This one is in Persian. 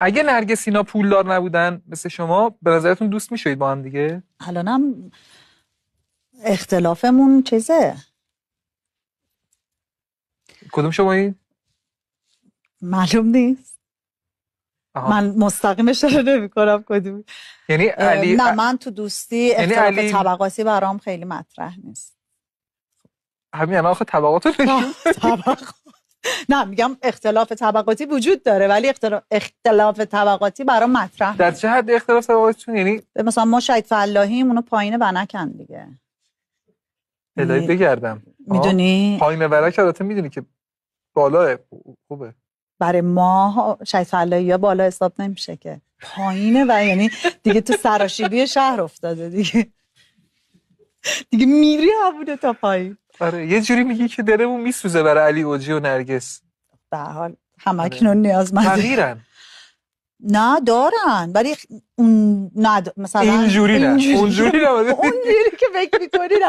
اگه نرگس اینا پولدار نبودن مثل شما، به نظرتون دوست میشوید با هم دیگه؟ الانم اختلافمون چیزه. کدوم شمایی؟ معلوم نیست. آها. من مستقیم اشاره نمی‌کنم کدوم. یعنی علی نه من تو دوستی اختلاف علی... طبقاتی برام خیلی مطرح نیست. همین الان آخه طبقاتو نشون نه میگم اختلاف طبقاتی وجود داره ولی اختلاف طبقاتی برام مطرح در چه حد اختلاف طبقاتیتون؟ یعنی مثلا ما شهید فلاحیم اونو پایین ونکن دیگه. الهی بگردم میدونی پایین ورک البته میدونی که بالاه خوبه. برای ما شهید فلاحی ها بالا حساب نمیشه که پایینه و یعنی دیگه تو سراشیبی شهر افتاده دیگه میری همونه تا پایین. آره یه جوری میگی که دلمون میسوزه برای علی اوجی و نرگس. به حال همکنون نیازمنده فقیرن. نه دارن ولی اون مثلا اینجوری نه اونجوری نه اونجوری که فکر می‌کنی نه.